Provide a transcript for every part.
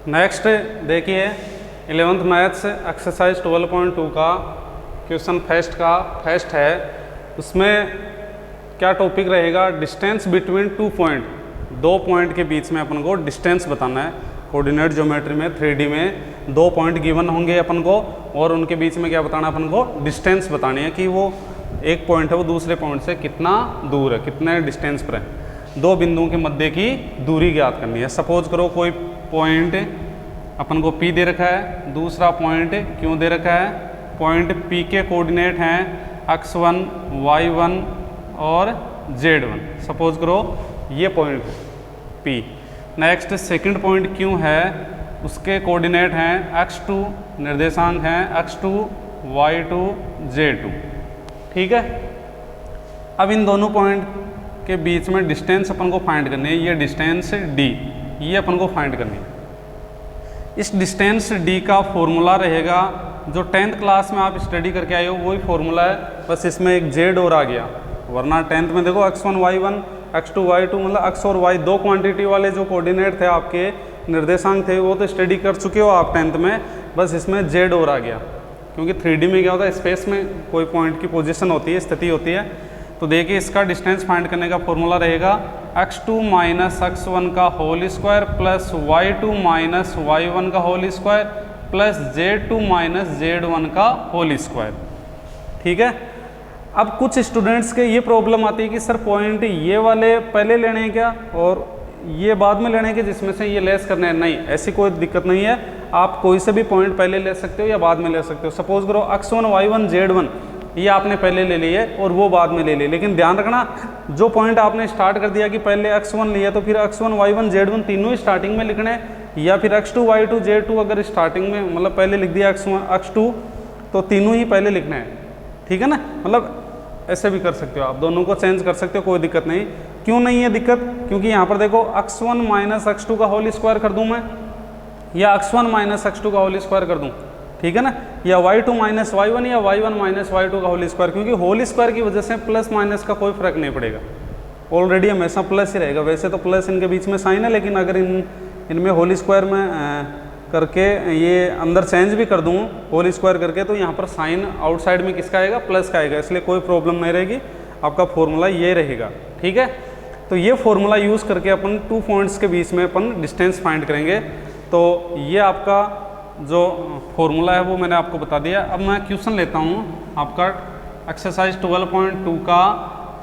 Next देखिए 11th maths exercise 12.2 का question first है। उसमें क्या टॉपिक रहेगा, डिस्टेंस बिटवीन 2 पॉइंट, 2 पॉइंट के बीच में अपन को डिस्टेंस बताना है। कोऑर्डिनेट ज्योमेट्री में 3D में 2 पॉइंट गिवन होंगे अपन को, और उनके बीच में क्या बताना है अपन को, डिस्टेंस बतानी है कि वो एक पॉइंट है वो दूसरे पॉइंट से कितना दूर है, कितने डिस्टेंस पर है। 2 बिंदुओं के मध्य की दूरी ज्ञात करनी है। सपोज करो कोई पॉइंट अपन को P दे रखा है, दूसरा पॉइंट Q दे रखा है। पॉइंट P के कोऑर्डिनेट हैं x1, y1 और z1। सपोज करो ये point P। Next second point Q है, उसके कोऑर्डिनेट हैं x2, निर्देशांक हैं x2, y2, z2। ठीक है। अब इन दोनों पॉइंट के बीच में डिस्टेंस अपन को फाइंड करनी है। ये डिस्टेंस D, ये अपन को फाइंड करनी है। इस डिस्टेंस D का फॉर्मूला रहेगा जो 10th क्लास में आप स्टडी करके आए हो, वही फॉर्मूला है, बस इसमें एक Z और आ गया। वरना 10th में देखो x1, y1, x2, y2 मतलब x और y 2 क्वांटिटी वाले जो कोऑर्डिनेट थे आपके, निर्देशांक थे, वो तो स्टडी कर चुके हो आप 10th में, बस इसमें Z और आ गया। क्योंकि 3D में क्या होता है, स्पेस में कोई पॉइंट की पोजीशन होती है, स्थिति होती है। तो देखिए इसका डिस्टेंस फाइंड करने का फॉर्मूला रहेगा x2 माइनस x1 का whole square plus y2 minus y1 का whole square plus z2 minus z1 का होल स्क्वायर। ठीक है। अब कुछ स्टूडेंट्स के ये प्रॉब्लम आती है कि सर पॉइंट ये वाले पहले लेने हैं क्या और ये बाद में लेने के जिसमें से ये लेस करने हैं। नहीं, ऐसी कोई दिक्कत नहीं है, आप कोई से भी पॉइंट पहले ले सकते हो या बाद में ले सकते हो। सपोज करो x1, y1, z1 ये आपने पहले ले लिए और वो बाद में ले लिए, लेकिन ध्यान रखना जो पॉइंट आपने स्टार्ट कर दिया कि पहले x1 लिया तो फिर x1, y1, z1 तीनों ही स्टार्टिंग में लिखने हैं, या फिर x2, y2, z2 अगर स्टार्टिंग में मतलब पहले लिख दिया x1, x2 तो तीनों ही पहले लिखने हैं। ठीक है ना, मतलब ऐसे भी कर सकते हो आप, दोनों को चेंज कर सकते हो, कोई दिक्कत नहीं। क्यों नहीं है दिक्कत, क्योंकि यहाँ पर देखो x1 माइनस x2 का होल स्क्वायर कर दूँ मैं, या x1 माइनस x2 का होल स्क्वायर कर दूँ। ठीक है ना, या y2 माइनस y1 या y1 माइनस y2 का होल स्क्वायर, क्योंकि होल स्क्वायर की वजह से प्लस माइनस का कोई फर्क नहीं पड़ेगा, ऑलरेडी हमेशा प्लस ही रहेगा। वैसे तो प्लस इनके बीच में साइन है, लेकिन अगर इनमें होल स्क्वायर में करके ये अंदर चेंज भी कर दूँ होल स्क्वायर करके, तो यहाँ पर साइन आउटसाइड में किसका आएगा, प्लस का आएगा, इसलिए कोई प्रॉब्लम नहीं रहेगी। आपका फॉर्मूला ये रहेगा। ठीक है। तो ये फॉर्मूला यूज़ करके अपन 2 पॉइंट्स के बीच में अपन डिस्टेंस फाइंड करेंगे। तो ये आपका जो फॉर्मूला है वो मैंने आपको बता दिया। अब मैं क्वेश्चन लेता हूँ आपका एक्सरसाइज 12.2 का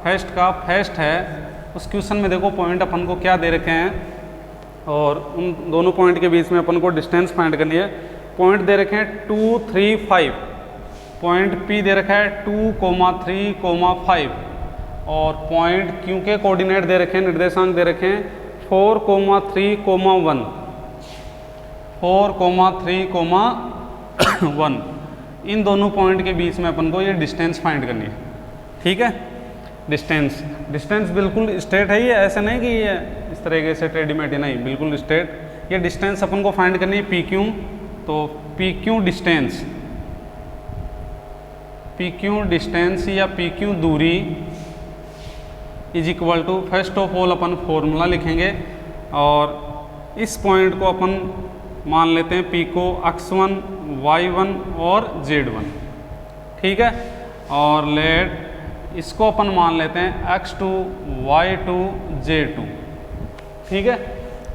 फर्स्ट है। उस क्वेश्चन में देखो पॉइंट अपन को क्या दे रखे हैं और उन दोनों पॉइंट के बीच में अपन को डिस्टेंस फाइंड करनी है। पॉइंट दे रखे हैं 2, 3, 5। पॉइंट P दे रखा है 2, 3, 5 और पॉइंट Q के कोऑर्डिनेट दे रखे हैं, निर्देशांक दे रखे हैं 4, 3, 1। 4, 3, 1। इन दोनों पॉइंट के बीच में अपन को ये डिस्टेंस फाइंड करनी है। ठीक है। डिस्टेंस बिल्कुल स्ट्रेट है, ये ऐसे नहीं कि ये इस तरीके से टेढ़ी-मेढ़ी, नहीं, बिल्कुल स्ट्रेट। ये डिस्टेंस अपन को फाइंड करनी है PQ। तो PQ डिस्टेंस या PQ दूरी is equal to, first of all अपन फॉर्मूला लिखेंगे और इस पॉइंट को अपन मान लेते हैं P को x1, y1 और z1। ठीक है। और लेट इसको अपन मान लेते हैं x2, y2, z2। ठीक है।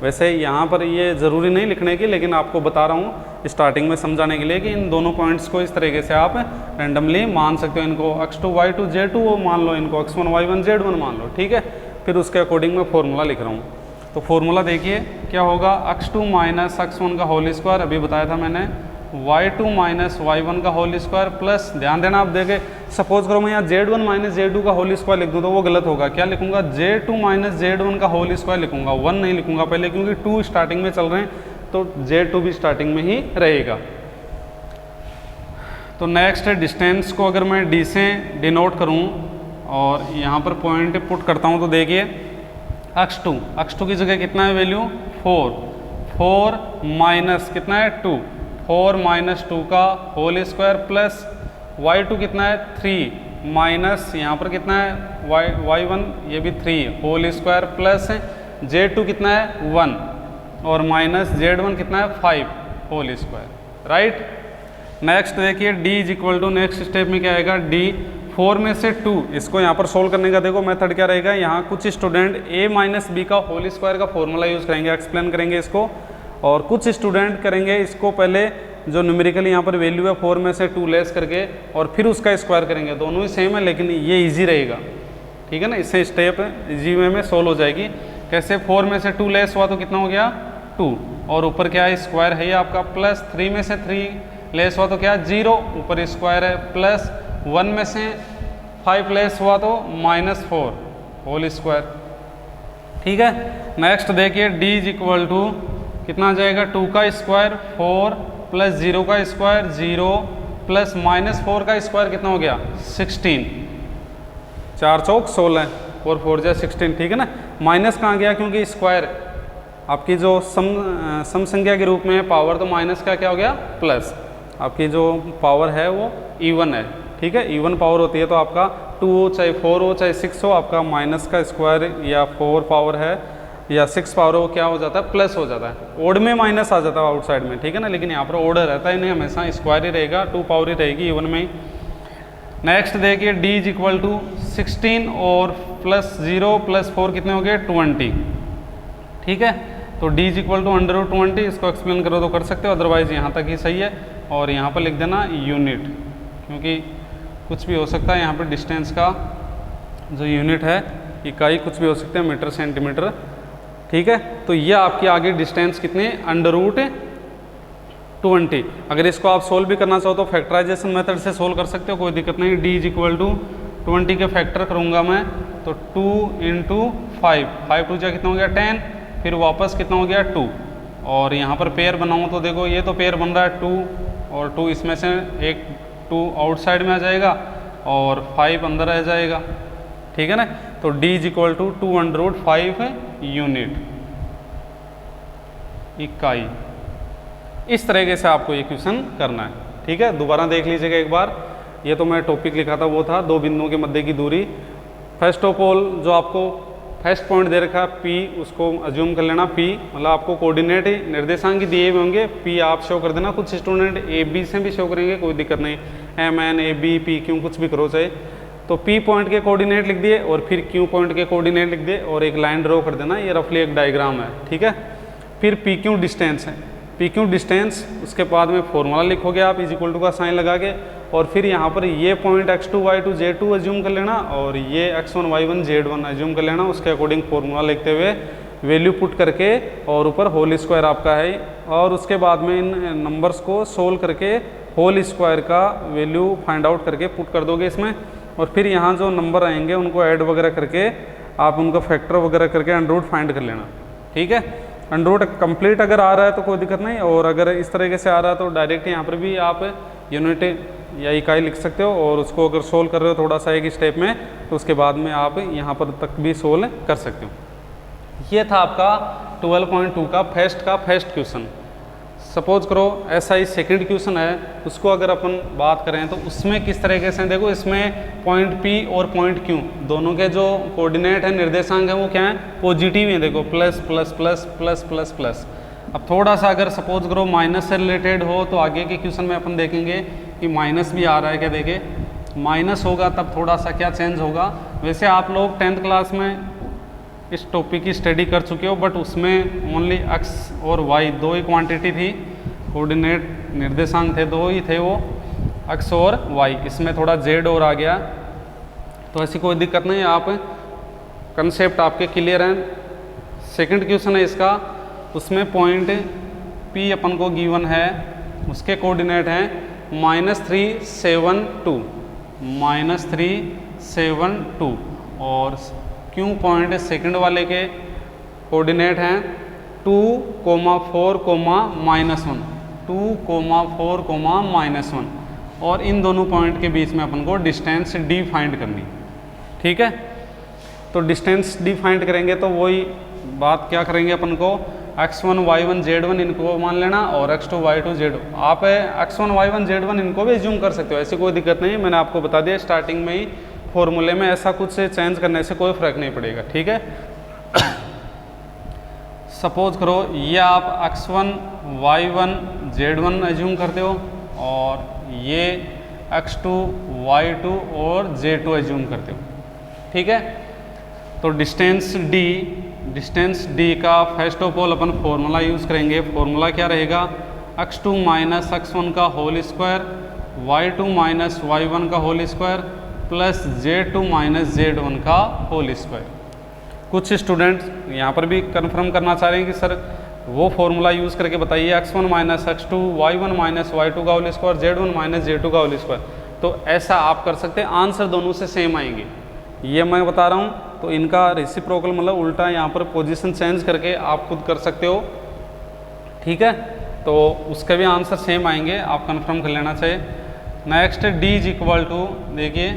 वैसे यहाँ पर ये ज़रूरी नहीं लिखने की, लेकिन आपको बता रहा हूँ स्टार्टिंग में समझाने के लिए कि इन दोनों पॉइंट्स को इस तरीके से आप रैंडमली मान सकते हो। इनको x2, y2, z2 वो मान लो, इनको x1, y1, z1 मान लो। ठीक है। फिर उसके अकॉर्डिंग मैं फॉर्मूला लिख रहा हूँ। तो फॉर्मूला देखिए क्या होगा, x2 माइनस x1 का होल स्क्वायर, अभी बताया था मैंने, y2 माइनस y1 का होल स्क्वायर प्लस, ध्यान देना आप देखे, सपोज करो मैं यहाँ z1 माइनस z2 का होल स्क्वायर लिख दूँ तो वो गलत होगा। क्या लिखूंगा, z2 माइनस z1 का होल स्क्वायर लिखूंगा, 1 नहीं लिखूंगा पहले, क्योंकि 2 स्टार्टिंग में चल रहे हैं तो z2 भी स्टार्टिंग में ही रहेगा। तो नेक्स्ट डिस्टेंस को अगर मैं d से डिनोट करूँ और यहाँ पर पॉइंट पुट करता हूँ तो देखिए x2 की जगह कितना है वैल्यू, 4 माइनस कितना है 2, 4 माइनस 2 का होल स्क्वायर प्लस y2 कितना है 3 माइनस यहाँ पर कितना है y1 ये भी 3 होल स्क्वायर प्लस z2 कितना है 1 और माइनस Z1 कितना है 5 होल स्क्वायर, राइट। नेक्स्ट देखिए D is equal to, next step में क्या आएगा, D 4 में से 2, इसको यहाँ पर सोल्व करने का देखो मेथड क्या रहेगा, यहाँ कुछ स्टूडेंट a माइनस बी का होल स्क्वायर का फॉर्मूला यूज़ करेंगे, एक्सप्लेन करेंगे इसको, और कुछ स्टूडेंट करेंगे इसको पहले जो न्यूमेरिकली यहाँ पर वैल्यू है 4 में से 2 लेस करके और फिर उसका स्क्वायर करेंगे। दोनों ही सेम है लेकिन ये इजी रहेगा, ठीक है ना, इससे स्टेप इजी वे में सोल्व हो जाएगी। कैसे, 4 में से 2 लेस हुआ तो कितना हो गया 2, और ऊपर क्या है स्क्वायर है ये आपका, प्लस 3 में से 3 लेस हुआ तो क्या 0, ऊपर स्क्वायर है, प्लस 1 में से 5 लेस हुआ तो -4 होल स्क्वायर, ठीक है। नेक्स्ट देखिए D इज इक्वल टू कितना आ जाएगा, 2 का स्क्वायर 4 प्लस 0 का स्क्वायर 0 प्लस -4 का स्क्वायर कितना हो गया 16, 4 चौक 16 और 4 जा 16, ठीक है ना। माइनस कहाँ गया, क्योंकि स्क्वायर आपकी जो सम संख्या के रूप में है पावर, तो माइनस का क्या हो गया प्लस, आपकी जो पावर है वो इवन है, ठीक है, इवन पावर होती है तो आपका 2 हो चाहे 4 हो चाहे 6 हो, आपका माइनस का स्क्वायर या 4 पावर है या 6 पावर हो क्या हो जाता है प्लस हो जाता है। ओड में माइनस आ जाता है आउटसाइड में, ठीक है ना, लेकिन यहाँ पर ऑर्डर रहता है नहीं, हमेशा स्क्वायर ही रहेगा, 2 पावर ही रहेगी इवन में ही। नेक्स्ट देखिए D इज इक्वल टू 16 और प्लस 0 प्लस 4 कितने हो गए 20, ठीक है। तो D इज इक्वल टू √20, इसको एक्सप्लेन करो तो कर सकते हो, अदरवाइज यहाँ तक ही सही है। और यहाँ पर लिख देना यूनिट, क्योंकि कुछ भी हो सकता है, यहाँ पर डिस्टेंस का जो यूनिट है इकाई कुछ भी हो सकते हैं, मीटर सेंटीमीटर, ठीक है। तो ये आपकी आगे डिस्टेंस कितने √20। अगर इसको आप सोल्व भी करना चाहो तो फैक्टराइजेशन मेथड से सोल्व कर सकते हो, कोई दिक्कत नहीं। D इज इक्वल टू 20 के फैक्टर करूँगा मैं तो 2 × 5, 5 2 जा कितना हो गया 10, फिर वापस कितना हो गया 2, और यहाँ पर पेयर बनाऊँ तो देखो ये तो पेयर बन रहा है 2 और 2, इसमें से एक 2 आउटसाइड में आ जाएगा और 5 अंदर रह जाएगा, ठीक है ना। तो D is equal to 2/5 unit, इकाई। इस तरीके से आपको ये क्वेश्चन करना है, ठीक है। दोबारा देख लीजिएगा एक बार, ये तो मैं टॉपिक लिखा था वो था 2 बिंदुओं के मध्य की दूरी। फर्स्ट ऑफ ऑल जो आपको फर्स्ट पॉइंट दे रखा P, उसको अज्यूम कर लेना P, मतलब आपको कोऑर्डिनेट निर्देशांक दिए हुए होंगे, P आप शो कर देना। कुछ स्टूडेंट AB से भी शो करेंगे, कोई दिक्कत नहीं, MN AB PQ कुछ भी करो चाहे। तो P पॉइंट के कोऑर्डिनेट लिख दिए और फिर Q पॉइंट के कोऑर्डिनेट लिख दिए और एक लाइन ड्रॉ कर देना, ये रफली एक डायग्राम है, ठीक है। फिर PQ डिस्टेंस है, PQ डिस्टेंस, उसके बाद में फॉर्मूला लिखोगे आप इज इक्वल टू का साइन लगा के, और फिर यहाँ पर ये point x2 y2 z2 assume कर लेना और ये x1 y1 z1 अज्यूम कर लेना, उसके अकॉर्डिंग फॉर्मूला लिखते हुए वैल्यू पुट करके, और ऊपर होल स्क्वायर आपका है, और उसके बाद में इन नंबर्स को सोल्व करके होल स्क्वायर का वैल्यू फाइंड आउट करके पुट कर दोगे इसमें, और फिर यहाँ जो नंबर आएंगे उनको ऐड वगैरह करके आप उनका फैक्टर वगैरह करके अंडर फाइंड कर लेना, ठीक है। अंडर कंप्लीट अगर आ रहा है तो कोई दिक्कत नहीं, और अगर इस तरीके से आ रहा है तो डायरेक्ट यहाँ पर भी आप यूनिट या इकाई लिख सकते हो, और उसको अगर सोल्व कर रहे हो थोड़ा सा एक स्टेप में तो उसके बाद में आप यहाँ पर तक भी सोल्व कर सकते हो। ये था आपका 12.2 का फर्स्ट क्वेश्चन। सपोज करो SI सेकंड क्वेश्चन है, उसको अगर अपन बात करें तो उसमें किस तरीके से, देखो इसमें पॉइंट P और पॉइंट Q दोनों के जो कोऑर्डिनेट है निर्देशांक है वो क्या है पॉजिटिव है, देखो plus plus plus plus plus plus. अब थोड़ा सा अगर सपोज करो माइनस से रिलेटेड हो तो आगे के क्वेश्चन में अपन देखेंगे कि माइनस भी आ रहा है क्या, देखे माइनस होगा तब थोड़ा सा क्या चेंज होगा। वैसे आप लोग 10th क्लास में इस टॉपिक की स्टडी कर चुके हो, बट उसमें ओनली x और y 2 ही क्वांटिटी थी, कोऑर्डिनेट निर्देशांक थे 2 ही थे वो, x और y। इसमें थोड़ा z और आ गया, तो ऐसी कोई दिक्कत नहीं, आप कंसेप्ट आपके क्लियर हैं। सेकंड क्वेश्चन है इसका, उसमें पॉइंट P अपन को गिवन है, उसके कोऑर्डिनेट हैं -3 7 2 -3 7 2, और Q पॉइंट सेकंड वाले के कोऑर्डिनेट हैं 2, 4, -1 2, 4, -1, और इन दोनों पॉइंट के बीच में अपन को डिस्टेंस D फाइंड करनी, ठीक है। तो डिस्टेंस D फाइंड करेंगे तो वही बात क्या करेंगे अपन को, x1 y1 z1 इनको मान लेना और x2 y2 z2। आप x1 y1 z1 इनको भी एज्यूम कर सकते हो, ऐसी कोई दिक्कत नहीं, मैंने आपको बता दिया स्टार्टिंग में ही फॉर्मूले में, ऐसा कुछ से चेंज करने से कोई फर्क नहीं पड़ेगा, ठीक है। सपोज करो ये आप x1 y1 z1 एज्यूम करते हो और ये x2 y2 और z2 एज्यूम करते हो, ठीक है। तो डिस्टेंस d का फर्स्ट ऑफ ऑल अपन फॉर्मूला यूज़ करेंगे। फॉर्मूला क्या रहेगा, x2 माइनस x1 का whole square, y2 minus y1 का whole square plus z2 minus z1 का होल स्क्वायर। कुछ स्टूडेंट्स यहाँ पर भी कंफर्म करना चाह रहे हैं कि सर वो फॉर्मूला यूज़ करके बताइए x1 minus x2 y1 minus y2 का whole square z1 minus z2 का होल स्क्वायर। तो ऐसा आप कर सकते हैं, आंसर दोनों से सेम आएंगे, ये मैं बता रहा हूँ। तो इनका रेसिप्रोकल मतलब उल्टा यहाँ पर पोजीशन चेंज करके आप खुद कर सकते हो, ठीक है। तो उसके भी आंसर सेम आएंगे, आप कंफर्म कर लेना चाहिए। Next d is equal to, देखिए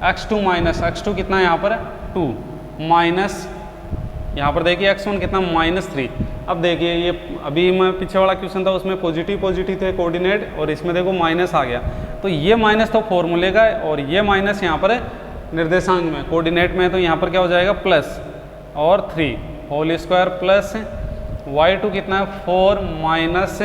x2 माइनस x2 कितना है यहाँ पर 2 माइनस यहाँ पर देखिए x1 कितना -3। अब देखिए ये अभी मैं पीछे वाला क्वेश्चन था उसमें पॉजिटिव थे कोऑर्डिनेट और इसमें देखो माइनस आ गया। तो ये माइनस तो फॉर्मूले का है और ये माइनस यहाँ पर निर्देशांक में कोऑर्डिनेट में, तो यहाँ पर क्या हो जाएगा प्लस और 3 होल स्क्वायर प्लस y2 कितना है 4 माइनस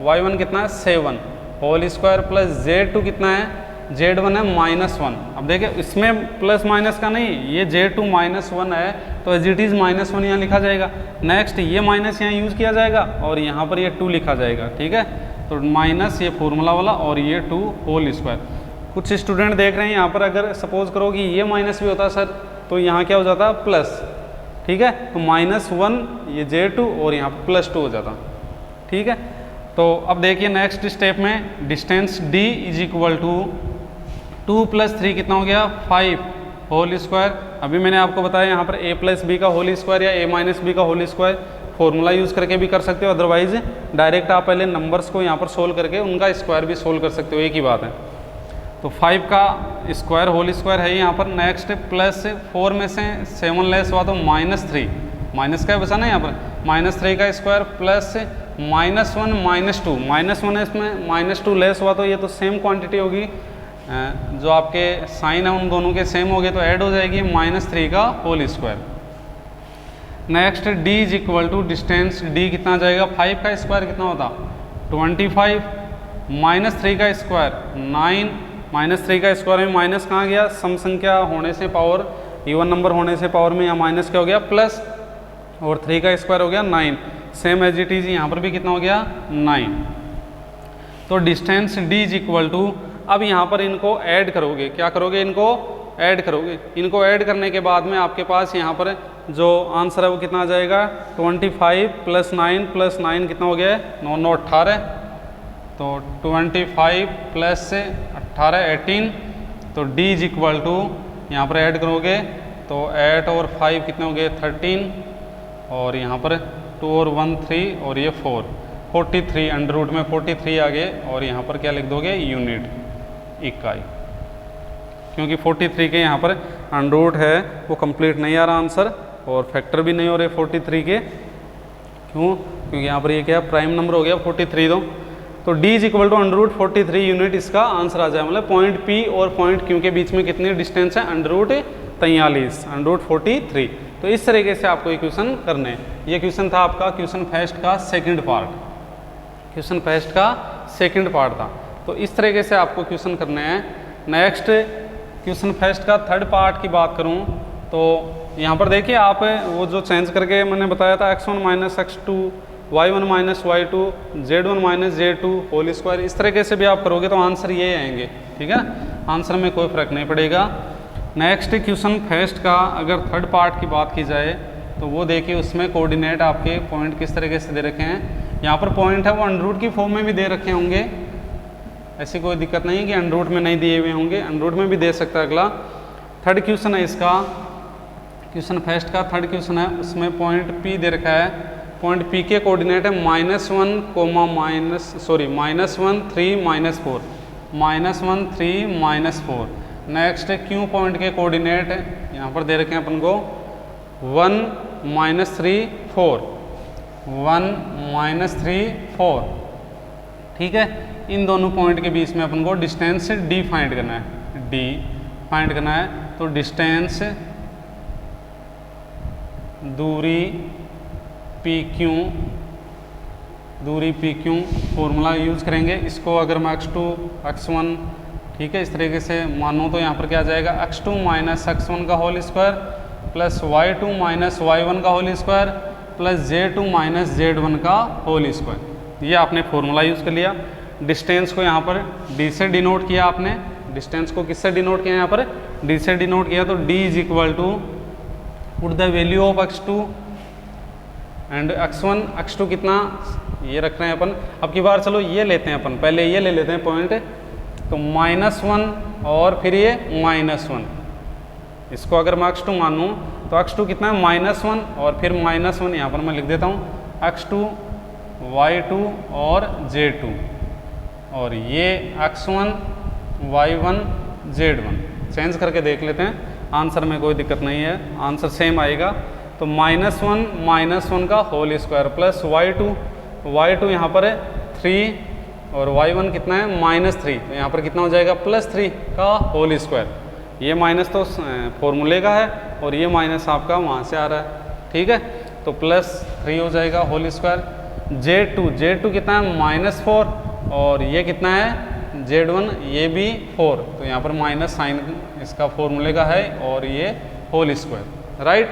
y1 कितना है 7 होल स्क्वायर प्लस z2 कितना है z1 है -1। अब देखिए इसमें प्लस माइनस का नहीं, ये z2 -1 है तो एज इट इज़ -1 यहाँ लिखा जाएगा। नेक्स्ट ये माइनस यहाँ यूज़ किया जाएगा और यहाँ पर ये 2 लिखा जाएगा, ठीक है। तो माइनस ये फॉर्मूला वाला और ये 2 होल स्क्वायर। कुछ स्टूडेंट देख रहे हैं यहाँ पर, अगर सपोज करो कि ये माइनस भी होता सर तो यहाँ क्या हो जाता प्लस, ठीक है। तो -1 ये z2 और यहाँ पर +2 हो जाता, ठीक है। तो अब देखिए नेक्स्ट स्टेप में distance d is equal to 2 + 3 कितना हो गया 5 होल स्क्वायर। अभी मैंने आपको बताया यहाँ पर a + b का होल स्क्वायर या a - b का होल स्क्वायर फॉर्मूला यूज़ करके भी कर सकते हो, अदरवाइज डायरेक्ट आप पहले नंबर्स को यहाँ पर सोल्व करके उनका स्क्वायर भी सोल्व कर सकते हो, एक ही बात है। तो 5 का स्क्वायर होल स्क्वायर है यहाँ पर। नेक्स्ट प्लस 4 में से 7 लेस हुआ तो -3, माइनस का बचा ना यहाँ पर -3 का स्क्वायर प्लस -1 -2 -1 है इसमें -2 लेस हुआ तो ये तो सेम क्वांटिटी होगी, जो आपके साइन है उन दोनों के सेम हो गए तो ऐड हो जाएगी -3 का whole square. Next d is equal to distance d कितना आ जाएगा 5 का स्क्वायर कितना होता 25 -3 का स्क्वायर 9 -3 का स्क्वायर में माइनस कहाँ गया, सम संख्या होने से पावर इवन नंबर होने से पावर में यहाँ माइनस क्या हो गया प्लस और 3 का स्क्वायर हो गया 9, सेम एज इट इज यहाँ पर भी कितना हो गया 9। तो distance d is equal to, अब यहाँ पर इनको ऐड करोगे, क्या करोगे इनको ऐड करोगे। इनको ऐड करने के बाद में आपके पास यहाँ पर जो आंसर है वो कितना आ जाएगा 25 + 9 + 9 कितना हो गया 9 9 18। तो 25 + 18 18। तो d इज इक्वल टू यहाँ पर ऐड करोगे तो 8 और 5 कितने हो गए 13 और यहाँ पर 2 और 1 3 और ये 4 43 अंडर रूट में 43 आ गए और यहाँ पर क्या लिख दोगे यूनिट इकाई, क्योंकि 43 के यहाँ पर अंडर रूट है वो कंप्लीट नहीं आ रहा आंसर और फैक्टर भी नहीं हो रहे 43 के, क्यों क्योंकि यहाँ पर ये क्या प्राइम नंबर हो गया 43 तो d is equal to under root 43 unit इसका आंसर आ जाए। मतलब पॉइंट P और पॉइंट Q के बीच में कितनी डिस्टेंस है अंडर रूट 43 अंडर रूट 43। तो इस तरीके से आपको ये क्वेश्चन करने हैं। ये क्वेश्चन था आपका क्वेश्चन फर्स्ट का सेकंड पार्ट, क्वेश्चन फर्स्ट का सेकंड पार्ट था। तो इस तरीके से आपको क्वेश्चन करने हैं। नेक्स्ट क्वेश्चन फर्स्ट का थर्ड पार्ट की बात करूं तो यहाँ पर देखिए आप वो जो चेंज करके मैंने बताया था x1 - x2 y1 - y2 z1 - z2 whole square, इस तरीके से भी आप करोगे तो आंसर ये आएंगे, ठीक है। आंसर में कोई फ़र्क नहीं पड़ेगा। नेक्स्ट क्वेश्चन फर्स्ट का अगर थर्ड पार्ट की बात की जाए तो वो देखिए उसमें कोऑर्डिनेट आपके पॉइंट किस तरीके से दे रखे हैं। यहाँ पर पॉइंट है वो अंडर रूट की फॉर्म में भी दे रखे होंगे, ऐसी कोई दिक्कत नहीं है कि अंडर रूट में नहीं दिए हुए होंगे, अंडर रूट में भी दे सकता है। अगला थर्ड क्वेश्चन है इसका, क्वेश्चन फर्स्ट का थर्ड क्वेश्चन है, उसमें पॉइंट P दे रखा है। पॉइंट P के कोऑर्डिनेट है -1, -1 3 -4 -1 3 -4। नेक्स्ट Q पॉइंट के कोऑर्डिनेट यहाँ पर दे रखे हैं अपन को 1 -3 4 1 -3 4, ठीक है। इन दोनों पॉइंट के बीच में अपन को डिस्टेंस d फाइंड करना है, d फाइंड करना है। तो डिस्टेंस दूरी पी क्यू, दूरी पी क्यू फॉर्मूला यूज़ करेंगे। इसको अगर मैं x2 x1 ठीक है इस तरीके से मानूँ तो यहाँ पर क्या आ जाएगा x2 माइनस x1 का whole square plus y2 minus y1 का whole square plus z2 minus z1 का होल स्क्वायर। ये आपने फॉर्मूला यूज़ कर लिया। डिस्टेंस को यहाँ पर d से डिनोट किया आपने, डिस्टेंस को किससे डिनोट किया यहाँ पर d से डिनोट किया, तो d is equal to put the value of x2 and x1, x2 कितना ये रख रहे हैं अपन। अब की बार चलो ये लेते हैं अपन, पहले ये ले लेते हैं पॉइंट, तो -1 और फिर ये -1, इसको अगर मैं x2 मानूँ तो x2 कितना है -1 और फिर -1 यहाँ पर मैं लिख देता हूँ x2 y2 और z2 और ये x1 y1 z1 चेंज करके देख लेते हैं, आंसर में कोई दिक्कत नहीं है, आंसर सेम आएगा। तो -1 का होल स्क्वायर प्लस y2 यहाँ पर है 3 और y1 कितना है -3, तो यहाँ पर कितना हो जाएगा +3 का होल स्क्वायर। ये माइनस तो फॉर्मूले का है और ये माइनस आपका वहाँ से आ रहा है, ठीक है, तो +3 हो जाएगा होल स्क्वायर। Z2 कितना है -4 और ये कितना है Z1 ये भी 4, तो यहाँ पर माइनस साइन इसका फॉर्मूले का है और ये whole square, right.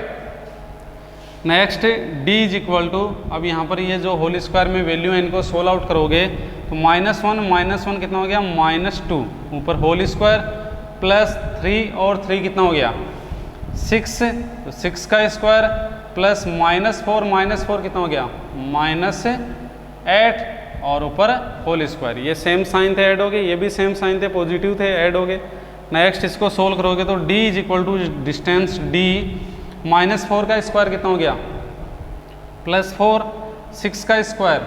Next d is equal to, अब यहाँ पर ये जो होल स्क्वायर में वैल्यू है इनको सोल्व आउट करोगे तो -1 कितना हो गया -2 ऊपर होल स्क्वायर प्लस 3 और 3 कितना हो गया 6, तो 6 का स्क्वायर प्लस -4 कितना हो गया -8 और ऊपर होल स्क्वायर। ये सेम साइन थे ऐड हो गए, ये भी सेम साइन थे पॉजिटिव थे ऐड हो गए। नेक्स्ट इसको सोल्व करोगे तो d is equal to distance d -4 का स्क्वायर कितना हो गया +4, 6 का स्क्वायर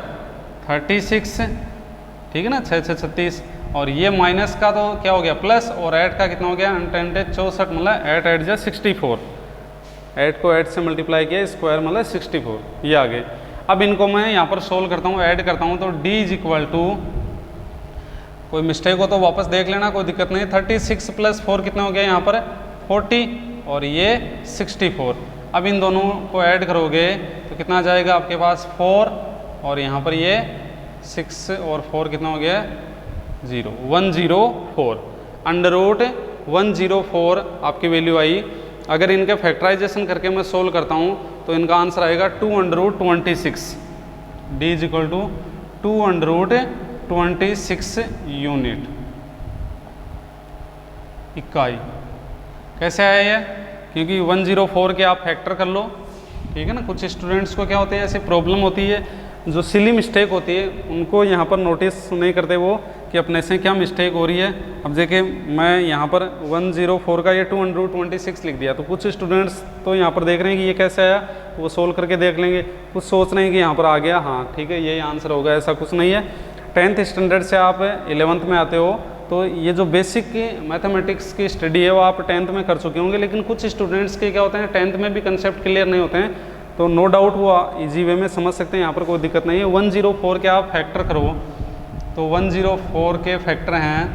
36, ठीक है ना 6 6 36 और ये माइनस का तो क्या हो गया प्लस और 8 का कितना हो गया 64, मतलब 8 8 64, 8 को 8 से मल्टीप्लाई किया स्क्वायर मतलब 64, ये आ गए। अब इनको मैं यहाँ पर सोल्व करता हूँ, ऐड करता हूँ, तो d इज इक्वल टू, कोई मिस्टेक हो तो वापस देख लेना, कोई दिक्कत नहीं। 36 + 4 कितना हो गया यहाँ पर 40 और ये 64। अब इन दोनों को ऐड करोगे तो कितना आ जाएगा आपके पास 4 और यहाँ पर ये 6 और 4 कितना हो गया 0, 104 अंडर रूट 104 आपकी वैल्यू आई। अगर इनके फैक्टराइजेशन करके मैं सोल्व करता हूँ तो इनका आंसर आएगा 2√26, d is equal to 2√26 unit इकाई। कैसे आया ये, क्योंकि 104 के आप फैक्टर कर लो, ठीक है ना। कुछ स्टूडेंट्स को क्या होते हैं ऐसी प्रॉब्लम होती है, जो सिली मिस्टेक होती है उनको यहाँ पर नोटिस नहीं करते वो कि अपने से क्या मिस्टेक हो रही है। अब देखिए मैं यहाँ पर 104 का ये 226 लिख दिया, तो कुछ स्टूडेंट्स तो यहाँ पर देख रहे हैं कि ये कैसे आया, तो वो सोल्व करके देख लेंगे, कुछ सोच रहे हैं कि यहाँ पर आ गया, हाँ ठीक है यही आंसर होगा, ऐसा कुछ नहीं है। 10th स्टैंडर्ड से आप 11th में आते हो तो ये जो बेसिक मैथमेटिक्स की स्टडी है वो आप 10th में कर चुके होंगे, लेकिन कुछ स्टूडेंट्स के क्या होते हैं 10th में भी कंसेप्ट क्लियर नहीं होते हैं, तो नो डाउट वो इजी वे में समझ सकते हैं, यहाँ पर कोई दिक्कत नहीं है। 104 के आप फैक्टर करो तो 104 के फैक्टर हैं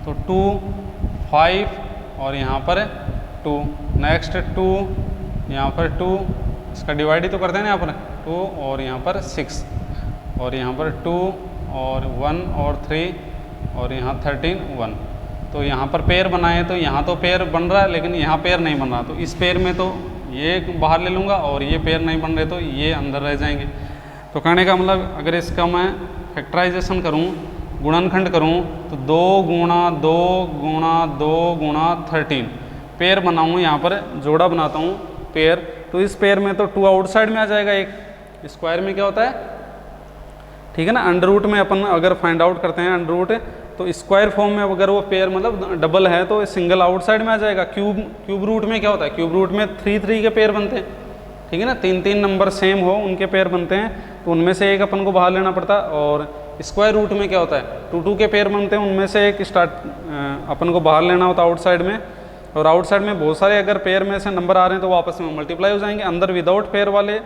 तो 2, 5 और यहाँ पर 2, नेक्स्ट 2, यहाँ पर 2, इसका डिवाइड ही तो करते हैं ना यहाँ पर 2 और यहाँ पर 6 और यहाँ पर 2 और 1 और 3 और यहाँ 13 1, तो यहाँ पर पेयर बनाए तो यहाँ तो पेयर बन रहा है लेकिन यहाँ पेयर नहीं बन रहा, तो इस पेयर में तो ये बाहर ले लूँगा और ये पेयर नहीं बन रहे तो ये अंदर रह जाएंगे। तो कहने का मतलब अगर इसका मैं फैक्टराइजेशन करूँ, गुणनखंड करूँ तो 2 गुणा 2 गुणा 2 गुणा 13 पेयर बनाऊँ, यहाँ पर जोड़ा बनाता हूँ पेयर, तो इस पेयर में तो 2 आउटसाइड में आ जाएगा, एक स्क्वायर में क्या होता है, ठीक है ना। अंडर रूट में अपन अगर फाइंड आउट करते हैं अंडर रूट, तो स्क्वायर फॉर्म में अगर वो पेयर मतलब डबल है तो सिंगल आउटसाइड में आ जाएगा। क्यूब रूट में क्या होता है, क्यूब रूट में 3 3 के पेयर बनते हैं, ठीक है ना, 3 3 नंबर सेम हो उनके पेयर बनते हैं, तो उनमें से एक अपन को बाहर लेना पड़ता है। और स्क्वायर रूट में क्या होता है 2 2 के पेयर बनते हैं, उनमें से एक अपन को बाहर लेना होता है आउटसाइड में, और आउटसाइड में बहुत सारे अगर पेयर में से नंबर आ रहे हैं तो वो आपस में मल्टीप्लाई हो जाएंगे, अंदर विदाउट पेयर वाले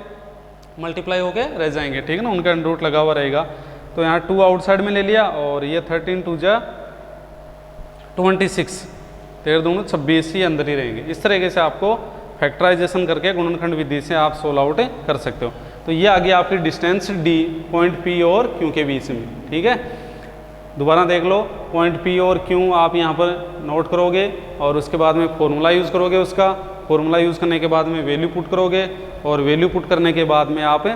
मल्टीप्लाई होके रह जाएंगे, ठीक है ना, उनका अंडर रूट लगा हुआ रहेगा। तो यहाँ 2 आउटसाइड में ले लिया और ये 13 2 जा 26, 13 दूनी 26 ही अंदर ही रहेंगे। इस तरीके से आपको फैक्टराइजेशन करके गुणनखंड विधि से आप सोल्व आउट कर सकते हो। तो ये आ गया आपकी डिस्टेंस डी पॉइंट पी और क्यू के बीच में। ठीक है, दोबारा देख लो, पॉइंट पी और क्यू आप यहाँ पर नोट करोगे और उसके बाद में फॉर्मूला यूज़ करोगे, उसका फॉर्मूला यूज़ करने के बाद में वैल्यू पुट करोगे और वैल्यू पुट करने के बाद में आप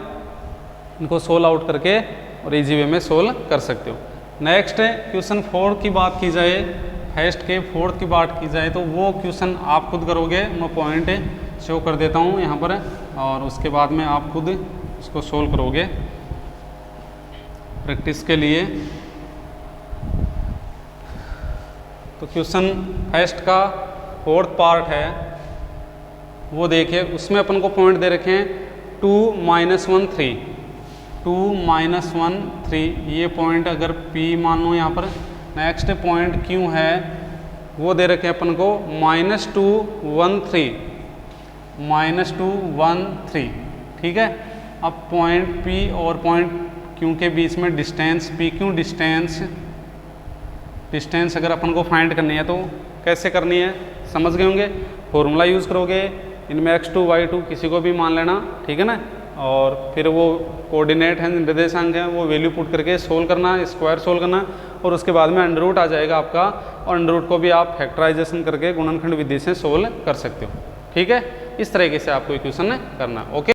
इनको सोल्व आउट करके और इजी वे में सोल्व कर सकते हो। नेक्स्ट है क्वेश्चन 4 की बात की जाए, फर्स्ट के 4th की बात की जाए तो वो क्वेश्चन आप खुद करोगे। मैं पॉइंट शो कर देता हूँ यहाँ पर और उसके बाद में आप खुद उसको सोल्व करोगे प्रैक्टिस के लिए। तो क्वेश्चन फर्स्ट का 4th पार्ट है वो देखिए, उसमें अपन को पॉइंट दे रखे हैं 2 - 1 3, 2 - 1 3, ये पॉइंट अगर P मान लो यहाँ पर। नेक्स्ट पॉइंट Q है वो दे रखे हैं अपन को -2 1 3, -2 1 3। ठीक है, अब पॉइंट P और पॉइंट Q के बीच में डिस्टेंस PQ डिस्टेंस अगर अपन को फाइंड करनी है तो कैसे करनी है समझ गए होंगे। फॉर्मूला यूज़ करोगे, इनमें x2 y2 किसी को भी मान लेना, ठीक है ना, और फिर वो कोऑर्डिनेट है, निर्देशांक है, वो वैल्यू पुट करके सोल्व करना, स्क्वायर सोल्व करना और उसके बाद में अंडर रूट आ जाएगा आपका, और अंडर रूट को भी आप फैक्टराइजेशन करके गुणनखंड विधि से सोल्व कर सकते हो। ठीक है, इस तरीके से आपको क्वेश्चन करना। ओके।